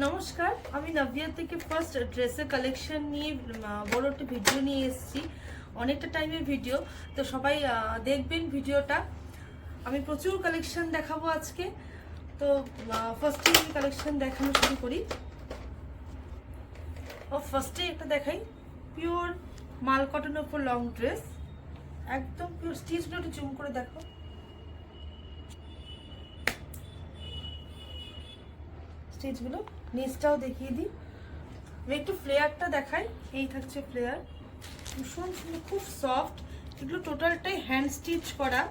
নমস্কার, আমি নাভিয়া থেকে ফার্স্ট ড্রেসের কালেকশন নিয়ে বড় একটা ভিডিও নিয়ে এসেছি। অনেকটা টাইমের ভিডিও, তো সবাই দেখবেন ভিডিওটা। আমি প্রচুর কালেকশন দেখাবো আজকে। তো ফার্স্টে আমি কালেকশন দেখানো শুরু করি। ফার্স্টে একটা দেখাই, পিওর মাল কটনের উপর লং ড্রেস, একদম পিওর। স্টিচগুলো একটু জুম করে দেখো। স্টিচগুলো নিচটাও দেখিয়ে দিই। আমি একটু ফ্লেয়ারটা দেখাই। এই থাকছে ফ্লেয়ার, ভীষণ সুন্দর, খুব সফট। এগুলো টোটালটাই হ্যান্ড স্টিচ করা।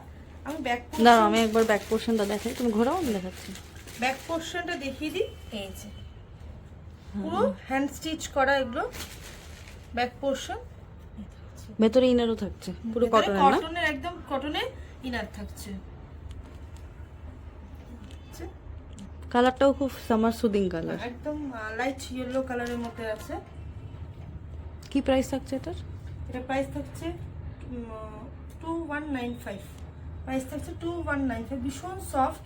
আমি আমি একবার ব্যাক পোর্শনটা দেখাই, তুমি ঘোরাও, আমি দেখাচ্ছি। ব্যাক পোর্শনটা দেখিয়ে দিই। এই যে পুরো হ্যান্ড স্টিচ করা এগুলো ব্যাক পোর্শন। ভেতরে ইনারও থাকছে, পুরো কটনের না? কটনের, একদম কটনের ইনার থাকছে। কালারটাও খুব সামার সুদিং কালার, একদম লাইট ইয়েলো কালারের মধ্যে আছে। কি প্রাইস থাকছে এটার? এটা প্রাইস থাকছে 2195। প্রাইস থাকছে 2195। ভীষণ সফট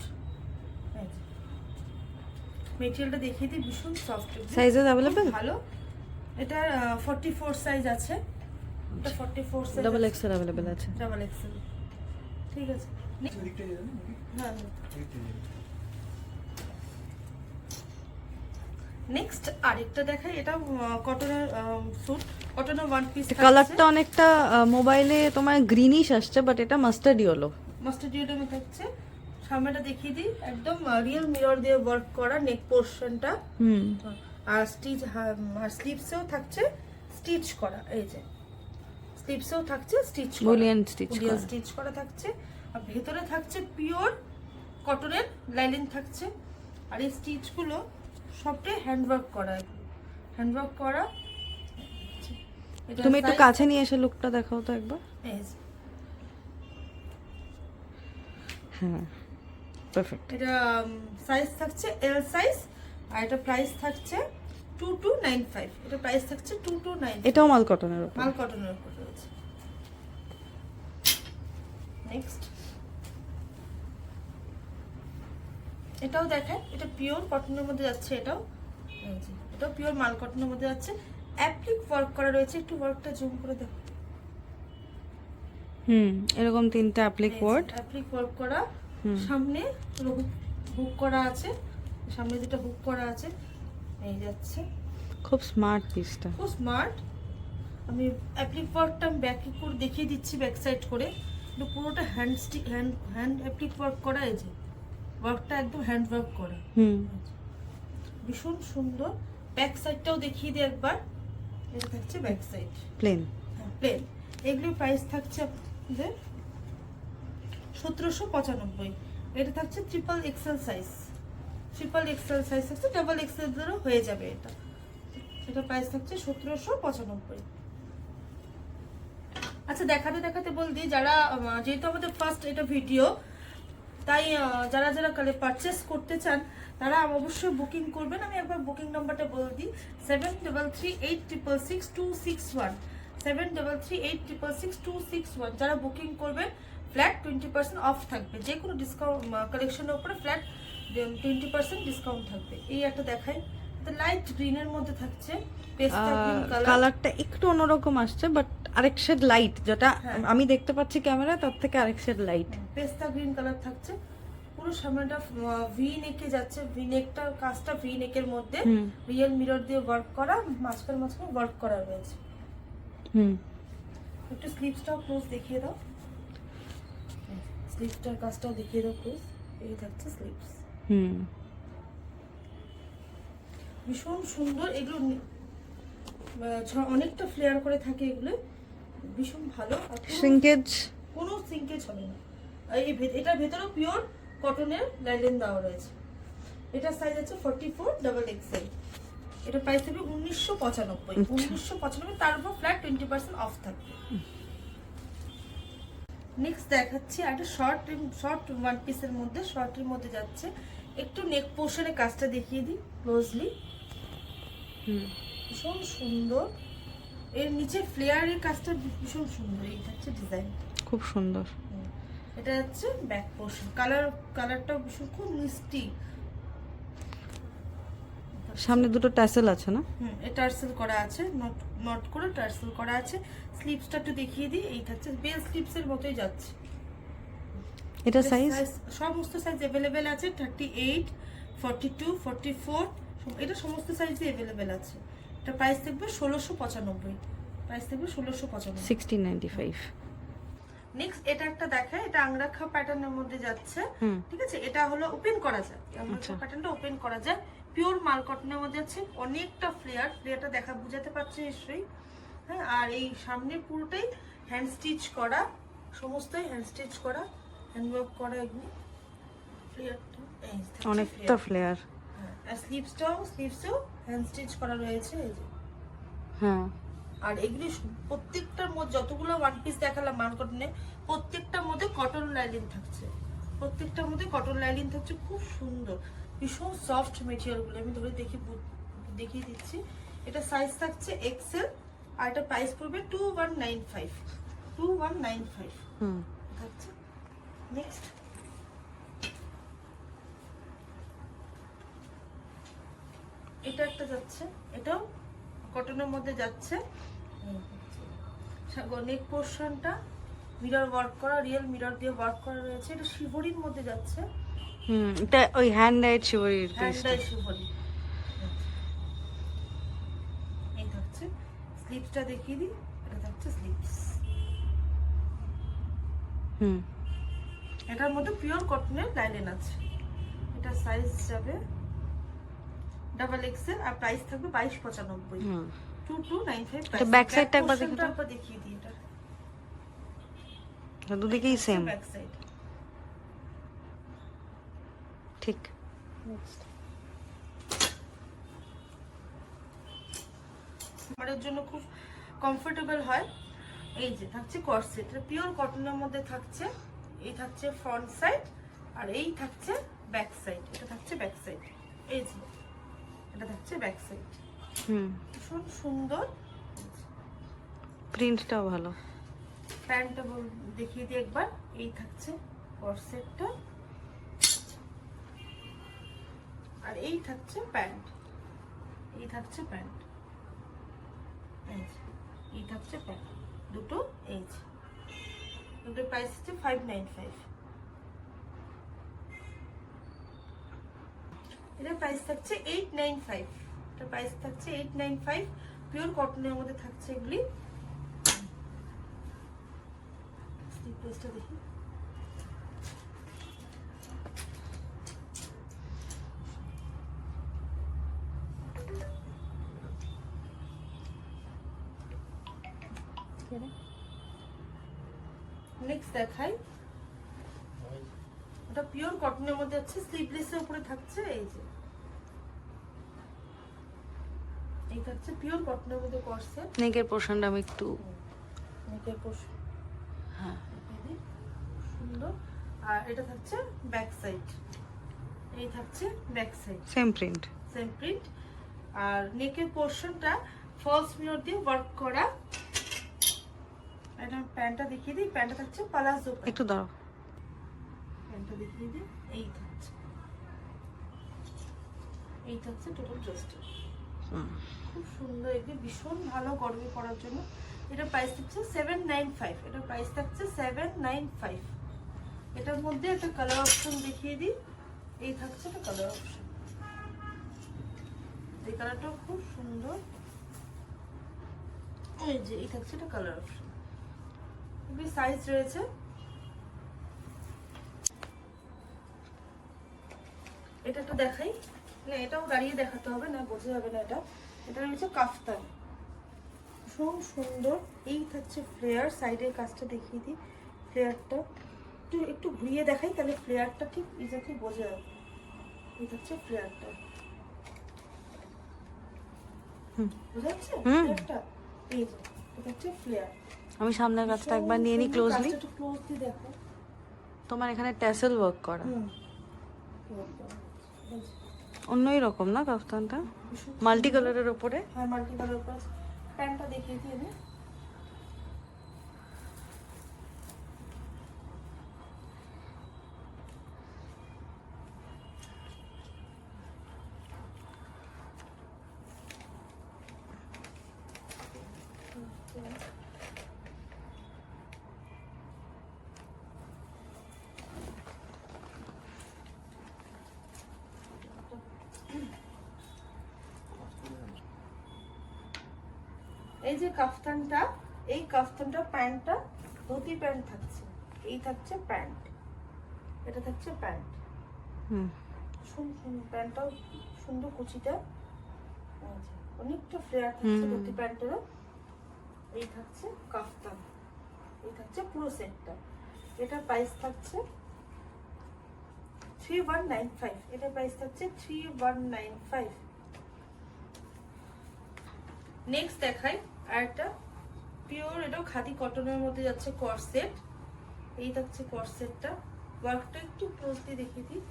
মেটেরিয়ালটা দেখিয়ে দিই, ভীষণ সফট। Sizes available? ভালো। এটা 44 সাইজ আছে। এটা 44 সাইজ, ডাবল এক্সেল अवेलेबल আছে। ডাবল এক্সেল, ঠিক আছে। হ্যাঁ, নেক্সট আরেকটা দেখাই। এটা কটনের স্যুট, কটনের ওয়ান পিস। কালারটা অনেকটা মোবাইলে তোমার গ্রিনিশ আসছে, বাট এটা মাস্টার্ড ইয়েলো। মাস্টার্ড ইয়েলো থাকছে। সামনেটা দেখিয়ে দিই, একদম রিয়েল মিরর দিয়ে ওয়ার্ক করা নেক পোরশনটা। আর স্টিচ, আর স্লিভসেও থাকছে স্টিচ করা। এই যে স্লিভসেও থাকছে স্টিচ করা, বুলিয়ান স্টিচ করা থাকছে। আর ভেতরে থাকছে পিওর কটনের লাইলিন থাকছে। আর এই স্টিচগুলো সবটাই হ্যান্ডওয়ার্ক করা, হ্যান্ডওয়ার্ক করা। তুমি একটু কাছে নিয়ে এসে লুকটা দেখাও তো একবার। হ্যাঁ, পারফেক্ট। এটা সাইজ থাকছে এল সাইজ। আর এটা প্রাইস থাকছে 2295। এটা প্রাইস থাকছে 2295। এটাও মাল কটনের উপর, মাল কটনের উপর রয়েছে। নেক্সট এটাও দেখেন, এটা পিওর কটনের মধ্যে যাচ্ছে। এটাও এই যে, এটাও পিওর মাল কটনের মধ্যে যাচ্ছে। অ্যাপ্লিক ওয়ার্ক করা রয়েছে। একটু ওয়ার্কটা জুম করে দেখো। এরকম তিনটা অ্যাপ্লিক ওয়ার্ক করা। সামনে হুক করা আছে, সামনে যেটা হুক করা আছে এই যাচ্ছে। খুব স্মার্ট পিসটা, খুব স্মার্ট। আমি অ্যাপ্লিক ওয়ার্কটা ব্যাক করে দেখিয়ে দিচ্ছি, ব্যাক সাইড করে। কিন্তু পুরোটা হ্যান্ড অ্যাপ্লিক ওয়ার্ক করা। এই যে ওয়ার্কটা একদম হ্যান্ড ওয়ার্ক করা, ভীষণ সুন্দর। ব্যাক সাইডটাও দেখিয়ে দিই একবার। এটা থাকছে ব্যাক সাইড, প্লেন। প্লেন। এগুলোর প্রাইস থাকছে আপনাদের 1795। এটা থাকছে triple XL size. Triple XL size থাকছে, ডাবল এক্সেলেরও হয়ে যাবে এটা। এটা প্রাইস থাকছে 1795। আচ্ছা, দেখাতে দেখাতে বল দিই, যারা যেহেতু আমাদের ফার্স্ট এটা ভিডিও, তাই যারা যারা পারচেস করতে চান তারা অবশ্যই বুকিং করবেন। আমি একবার বুকিং নাম্বারটা বলে দিই, 7336666261। 7336666261। যারা বুকিং করবেন ফ্ল্যাট 20% অফ থাকবে। যে কোনো ডিসকাউন্ট কালেকশনের উপরে ফ্ল্যাট 20% ডিসকাউন্ট থাকবে। এই একটা দেখাই, লাইট গ্রিনের মধ্যে থাকছে। পেস্তা গ্রিন কালার, কালারটা একটু অন্যরকম আসছে, বাট আরেক শেড লাইট, যেটা আমি দেখতে পাচ্ছি ক্যামেরা, তার থেকে আরেক শেড লাইট। পেস্তা গ্রিন কালার থাকছে। পুরো সামনেটা ভি নেকে যাচ্ছে। ভি নেকটা কাজটা ভি নেকের মধ্যে রিয়েল মিরর দিয়ে ওয়ার্ক করা, মাঝখানে মাঝখানে ওয়ার্ক করা রয়েছে। একটু স্লিভসটাও ক্লোজ দেখিয়ে দাও। স্লিভসটার কাজটাও দেখিয়ে দাও ক্লোজ। এই থাকছে স্লিভস, ভীষণ সুন্দর। এগুলো অনেকটা ফ্লেয়ার করে থাকে, এগুলো ভীষণ ভালো। শ্রিঙ্কেজ, কোনো সিঙ্কেজ হবে না। এটার ভেতরেও পিওর কটনের লাইলিন দেওয়া রয়েছে। এটা সাইজ আছে 44 ডাবল এক্সেল। এটা প্রাইস হবে 1995। 1995, তার উপর ফ্ল্যাট 20% অফ থাকবে। নেক্সট দেখাচ্ছি একটা শর্ট ওয়ান পিসের মধ্যে, শর্টের মধ্যে যাচ্ছে। একটু নেক পোর্শনে কাজটা দেখিয়ে দিই ক্লোজলি। ভীষণ সুন্দর। এর নিচে ফ্লেয়ারের কাজটা ভীষণ সুন্দর। এই হচ্ছে ডিজাইন, খুব সুন্দর। এটা হচ্ছে ব্যাক পোর্শন। কালারটাও ভীষণ খুব মিষ্টি। সামনে দুটো ট্যাসেল আছে না? এই টার্সেল করা আছে, নট নট করে টার্সেল করা আছে। স্লিপসটা একটু দেখিয়ে দিই, এই থাকছে বেল স্লিপসের মতোই যাচ্ছে। এটা সাইজ সমস্ত সাইজ অ্যাভেলেবেল আছে, 38, 42, 44, এটা সমস্ত সাইজে অ্যাভেলেবেল আছে। এটা প্রাইস থাকবে 1695, প্রাইস থাকবে 1695, 1695। নেক্সট এটা একটা দেখায়, এটা আংরাখা প্যাটার্নের মধ্যে যাচ্ছে, ঠিক আছে। এটা হলো ওপেন করা যায়, আংরাখা প্যাটার্নটা ওপেন করা যায়, পিওর মাল কটনের মধ্যে আছে, অনেকটা ফ্লেয়ারটা দেখা বুঝাতে পারছে নিশ্চয়ই, হ্যাঁ। আর এই সামনে পুরোটাই হ্যান্ড স্টিচ করা, সমস্তই হ্যান্ড স্টিচ করা, হ্যান্ড ওয়ার্ক করা, এগুলো ফ্লেয়ারটা অনেকটা ফ্লেয়ার। আর স্লিভসেও হ্যান্ড স্টিচ করা রয়েছে, এই যে। হ্যাঁ, আর এগুলি প্রত্যেকটার মধ্যে যতগুলো ওয়ান পিস দেখালাম মাল কটনে, প্রত্যেকটার মধ্যে কটন লাইলিন থাকছে, প্রত্যেকটার মধ্যে কটন লাইলিন থাকছে, খুব সুন্দর, ভীষণ সফট মেটেরিয়ালগুলো। আমি ধরে দেখিয়ে দিচ্ছি। এটা সাইজ থাকছে এক্সেল, আর এটা প্রাইস পড়বে 2195 থাকছে। নেক্সট এটা একটা যাচ্ছে, এটাও কটনের মধ্যে যাচ্ছে। নেক পোর্শনটা মিরর ওয়ার্ক করা, রিয়েল মিরর দিয়ে ওয়ার্ক করা রয়েছে। এটা শিভরির মধ্যে যাচ্ছে, এটা ওই হ্যান্ড ডাইড শিবরির হ্যান্ড ডাই শিভরি। এই থাকছে স্লিপসটা দেখিয়ে দিই, এটা থাকছে স্লিপস। এটার মধ্যে পিওর কটনের লাইলেন আছে। এটা সাইজ যাবে ডাবল এক্সেল, আর প্রাইস থাকবে 2295, 2295। এটা ব্যাক সাইডটা একবার দেখিয়ে দিই, এটা দুদিকেই সেম, ব্যাক সাইড। ঠিক। নেক্সট আমাদের জন্য খুব কমফোর্টেবল হয়, এই যে থাকছে কর্সেট, এটা পিওর কটনের মধ্যে থাকছে। এই থাকছে ফ্রন্ট সাইড, আর এই থাকছে ব্যাক সাইড, এটা থাকছে ব্যাক সাইড, এই যে এটা থাকছে ব্যাক সাইড। ভীষণ সুন্দর, প্রিন্টটাও ভালো। প্যান্টটা দেখিয়ে দিই একবার, এই থাকছে কর্সেটটা, আর এই থাকছে প্যান্ট, এই থাকছে প্যান্ট, এই থাকছে প্যান্ট, দুটো এই যে। দুটোর প্রাইস হচ্ছে 595। এটার প্রাইস থাকছে 895, এটার প্রাইস থাকছে 895, পিওর কটনের মধ্যে থাকছে এগুলি। স্লিপটা দেখি, নেক্সট দেখাই, ওটা পিওর কটনের মধ্যে আছে, স্লিভলেসের উপরে থাকছে, এই যে এই থাকছে পিওর কটনের মধ্যে কর্সেট। নেকের পোর্শনটা আমি একটু নেকের পোর্শন, হ্যাঁ সুন্দর। আর এটা থাকছে ব্যাক সাইড, এই থাকছে ব্যাক সাইড, সেম প্রিন্ট। আর নেকের পোর্শনটা ফলস মিরর দিয়ে ওয়ার্ক করা। এটা প্যান্টটা দেখিয়ে দিই, প্যান্টটা থাকছে পালাজো, একটু দাও, প্যান্টটা দেখিয়ে দিই, এই থাকছে, এই থাকছে টোটাল ড্রেসটা, খুব সুন্দর, এগুলো ভীষণ ভালো গরমে পরার জন্য। এটা প্রাইস থাকছে 795, এটা প্রাইস থাকছে 795। এটার মধ্যে একটা কালার অপশন দেখিয়ে দিই, এই থাকছে একটা কালার অপশন, এই কালারটাও খুব সুন্দর, এই যে এই থাকছে একটা কালার অপশন। এগুলি সাইজ রয়েছে, এটা একটু দেখাই না, এটাও দাঁড়িয়ে দেখাতে হবে না, বোঝা যাবে না। এটা রয়েছে কাফতান, ভীষণ সুন্দর। এই থাকছে ফ্লেয়ার, সাইডের কাজটা দেখিয়ে দিই, ফ্লেয়ারটা একটু ঘুরিয়ে দেখাই, তাহলে ফ্লেয়ারটা ঠিক এটাকে বোঝা যাবে। এই থাকছে ফ্লেয়ারটা, বোঝা যাচ্ছে ফ্লেয়ারটা, এই যে এটা হচ্ছে ফ্লেয়ার। আমি সামনের কাছটা একবার নিয়ে নিই ক্লোজলি, একটু ক্লোজলি দেখো। তোমার এখানে ট্যাসেল ওয়ার্ক করা, অন্যই রকম না কাফতানটা, মাল্টি কালারের উপরে। হ্যাঁ, মাল্টি কালার উপরে। প্যান্টটা দেখিয়ে দিই আমি, এই যে কাফতানটা, এই কাফতানটা প্যান্টটা ধুতি প্যান্ট থাকছে, এই থাকছে প্যান্ট, এটা থাকছে প্যান্ট। হুম প্যান্টটাও সুন্দর কুচিটা, এই যে অনেকটা ফ্লেয়ার থাকছে ধুতি প্যান্টেরও। এই থাকছে কাফতান, এই থাকছে পুরো সেটটা। এটা প্রাইস থাকছে 3195, এটা প্রাইস থাকছে 3195। নেক্সট দেখাই আরেকটা পিওর, এটাও খাদি কটনের মধ্যে যাচ্ছে কর্সেট। এই থাকছে কর্সেটটা, ওয়ার্কটা একটু ক্লোজলি দেখিয়ে দিই।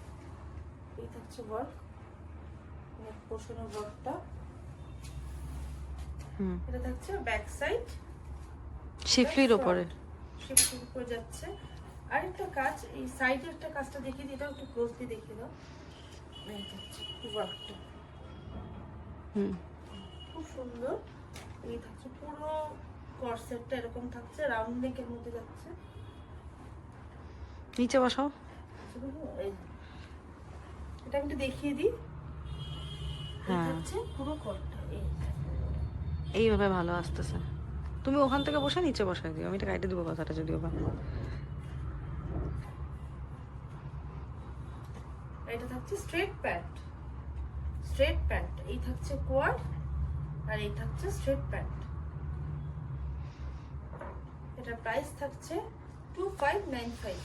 এই থাকছে ওয়ার্ক, নেক পোর্শনের ওয়ার্কটা। এটা থাকছে ব্যাক সাইড শিফলির উপরে, শিফটের উপরে যাচ্ছে। আরেকটা কাজ, এই সাইডের একটা কাজটা দেখিয়ে দিই, এটাও একটু ক্লোজলি দেখিয়ে দাও। এই থাকছে ওয়ার্কটা, খুব সুন্দর। এই থাকছে পুরো কর্সেটটা এরকম থাকছে, রাউন্ড নেকের মধ্যে যাচ্ছে। নিচে বসাও। এই এটা একটু দেখিয়ে দিই। হ্যাঁ হচ্ছে পুরো কোটটা এইভাবে ভালো আসতেছে। তুমি ওখান থেকে বসে নিচে বসাই দিও, আমি এটা কাটে দিব কথাটা যদিও বা। এটা থাকছে স্ট্রেট প্যান্ট, স্ট্রেট প্যান্ট। এই থাকছে কোয়াড আর এই থাকছে স্ট্রেট প্যান্ট। এটা প্রাইস থাকছে 2595।